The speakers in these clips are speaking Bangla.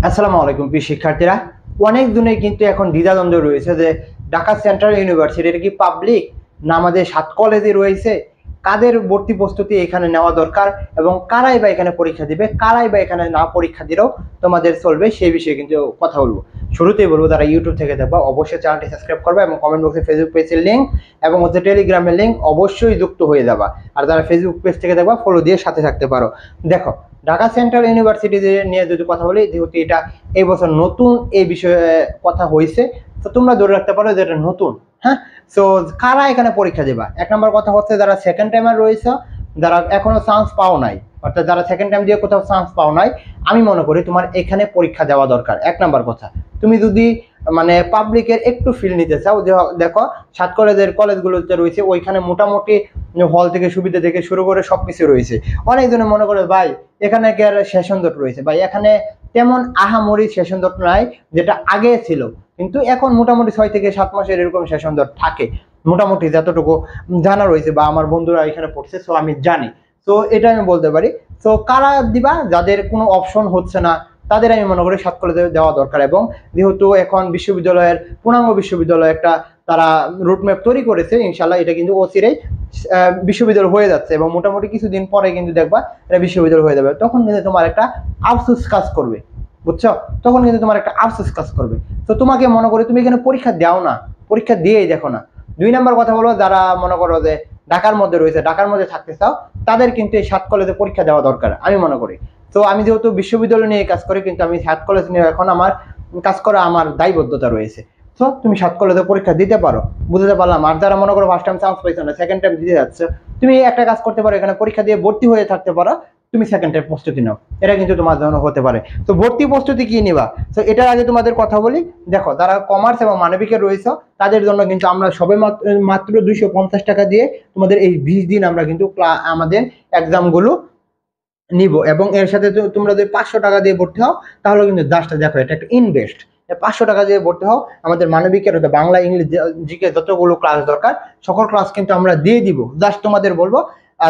আসসালামু আলাইকুম প্রিয় শিক্ষার্থীরা। অনেক দিনে কিন্তু এখন দ্বিধাদ্বন্দ্ব রয়েছে যে ঢাকা সেন্ট্রাল ইউনিভার্সিটি এটা কি পাবলিক না আমাদের 7 কলেজে রয়েছে, কাদের ভর্তি প্রস্তুতি এখানে নেওয়া দরকার এবং কারাই বা এখানে পরীক্ষা দিবে, কারাই বা এখানে না পরীক্ষা দিলেও তোমাদের চলবে, সেই বিষয়ে কিন্তু কথা বলবো। শুরুতেই বলবো যারা ইউটিউব থেকে দেখবা অবশ্যই চ্যানেলটি সাবস্ক্রাইব করবে এবং কমেন্ট বক্সে ফেসবুক পেজের লিঙ্ক এবং টেলিগ্রামের লিঙ্ক অবশ্যই যুক্ত হয়ে যাবা। আর যারা ফেসবুক পেজ থেকে দেখবা ফলো দিয়ে সাথে থাকতে পারো। দেখো, ঢাকা সেন্ট্রাল ইউনিভার্সিটি নিয়ে যদি কথা বলি, যেহেতু এটা এই বছর নতুন এই বিষয়ে কথা হয়েছে, তো তোমরা ধরে রাখতে পারো যে এটা নতুন। হ্যাঁ, সো কারা এখানে পরীক্ষা দেবা? এক নম্বর কথা হচ্ছে যারা সেকেন্ড টাইমার রয়েছে, যারা এখনো চান্স পাও নাই, অর্থাৎ যারা সেকেন্ড টাইম দিয়ে কোথাও চান্স পাও নাই, আমি মনে করি তোমার এখানে পরীক্ষা দেওয়া দরকার। এক নম্বর কথা, তুমি যদি মানে পাবলিকের একটু ফিল নিতে চাও, যে দেখো 7 কলেজের কলেজগুলোতে রয়েছে, ওইখানে মোটামুটি হল থেকে সুবিধা থেকে শুরু করে সবকিছু রয়েছে। অনেকজনে মনে করে ভাই এখানে কি আর সেশন জট রয়েছে? ভাই এখানে তেমন আহামরি সেশন জট নাই, যেটা আগে ছিল, কিন্তু এখন মোটামুটি 6 থেকে 7 মাসের এরকম সেশন জট থাকে মোটামুটি, যতটুকু জানা রয়েছে বা আমার বন্ধুরা এখানে পড়ছে, সো আমি জানি। তো এটা আমি বলতে পারি। তো কারা দিবা? যাদের কোনো অপশন হচ্ছে না তাদের আমি মনে করি 7 কলেজে দেওয়া দরকার। এবং যেহেতু এখন বিশ্ববিদ্যালয়ের পূর্ণাঙ্গ বিশ্ববিদ্যালয় একটা তারা রুটম্যাপ তৈরি করেছে, ইনশাল্লাহ এটা কিন্তু অচিরেই বিশ্ববিদ্যালয় হয়ে যাচ্ছে এবং মোটামুটি কিছুদিন পরে কিন্তু দেখবা এটা বিশ্ববিদ্যালয় হয়ে যাবে। তখন কিন্তু তোমার একটা আফসোস কাজ করবে, বুঝছো? তখন কিন্তু তোমার একটা আফসোস কাজ করবে। তো তোমাকে মনে করি তুমি এখানে পরীক্ষা দাও না, পরীক্ষা দিয়েই দেখো না। 2 নম্বর কথা বলো, যারা মনে করো যে ঢাকার মধ্যে রয়েছে, ঢাকার মধ্যে থাকতে চাও, তাদের কিন্তু এই 7 কলেজে পরীক্ষা দেওয়া দরকার আমি মনে করি। তো আমি যেহেতু বিশ্ববিদ্যালয় নিয়ে কাজ করি, কিন্তু আমি 7 কলেজ নিয়ে এখন আমার কাজ করা আমার দায়বদ্ধতা রয়েছে। তো তুমি 7 কলেজে পরীক্ষা দিতে পারো, বুঝতে পারলাম। আর যারা মনে করো ফার্স্ট টাইম চান্স পাইছো না, সেকেন্ড টাইম দিতে যাচ্ছে, তুমি একটা কাজ করতে পারো, এখানে পরীক্ষা দিয়ে ভর্তি হয়ে থাকতে পারো, তুমি সেকেন্ড টাইম প্রস্তুতি নাও, এটা কিন্তু তোমার জন্য হতে পারে। তো ভর্তি প্রস্তুতি কি নিবা? তো এটার আগে তোমাদের কথা বলি। দেখো, যারা কমার্স এবং মানবিকে রয়েছে তাদের জন্য কিন্তু আমরা সবে মাত্র 250 টাকা দিয়ে তোমাদের এই 20 দিন আমরা কিন্তু আমাদের এক্সাম গুলো নিব। এবং এর সাথে তোমরা যদি 500 টাকা দিয়ে ভর্তি হও, তাহলে কিন্তু জাস্ট দেখো এটা একটা ইনভেস্ট। 500 টাকা দিয়ে ভর্তি হও, আমাদের মানবিকের বাংলা, ইংলিশ, জিকে যতগুলো ক্লাস দরকার সকল ক্লাস কিন্তু আমরা দিয়ে দিব। জাস্ট তোমাদের বলবো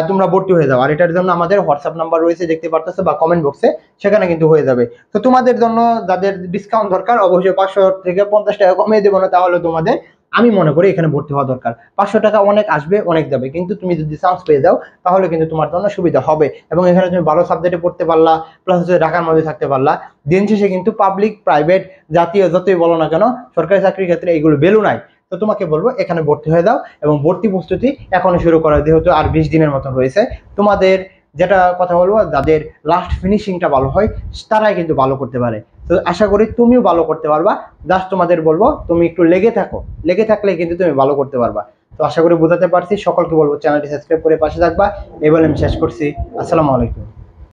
তোমরা ভর্তি হয়ে যাও। আর এটার জন্য আমাদের হোয়াটসঅ্যাপ নাম্বার রয়েছে, দেখতে পারতেছো, বা কমেন্ট বক্সে, সেখানে কিন্তু হয়ে যাবে। তো তোমাদের জন্য যাদের ডিসকাউন্ট দরকার, অবশ্যই 500 থেকে 50 টাকা কমিয়ে দেবো না, তাহলে তোমাদের আমি মনে করি এখানে ভর্তি হওয়া দরকার। 500 টাকা অনেক আসবে, অনেক যাবে, কিন্তু তুমি যদি চান্স পেয়ে যাও তাহলে কিন্তু তোমার জন্য সুবিধা হবে। এবং এখানে তুমি ভালো সাবজেক্টে পড়তে পারলা, প্লাস হচ্ছে ঢাকার মধ্যে থাকতে পারলা। দিন শেষে কিন্তু পাবলিক, প্রাইভেট, জাতীয় যতই বলো না কেন, সরকারি চাকরির ক্ষেত্রে এইগুলো ভ্যালু নাই। তো তোমাকে বলবো এখানে ভর্তি হয়ে যাও এবং ভর্তি প্রস্তুতি এখনই শুরু করা, যেহেতু আর 20 দিনের মতো রয়েছে। তোমাদের যেটা কথা বলবো, যাদের লাস্ট ফিনিশিংটা ভালো হয় তারাই কিন্তু ভালো করতে পারে। তো আশা করি তুমিও ভালো করতে পারবা। জাস্ট তোমাদের বলবো তুমি একটু লেগে থাকো, লেগে থাকলে কিন্তু তুমি ভালো করতে পারবা। তো আশা করি বোঝাতে পারছি। সকলকে বলবো চ্যানেলটি সাবস্ক্রাইব করে পাশে থাকবা। এই বলে আমি শেষ করছি। আসসালামু আলাইকুম।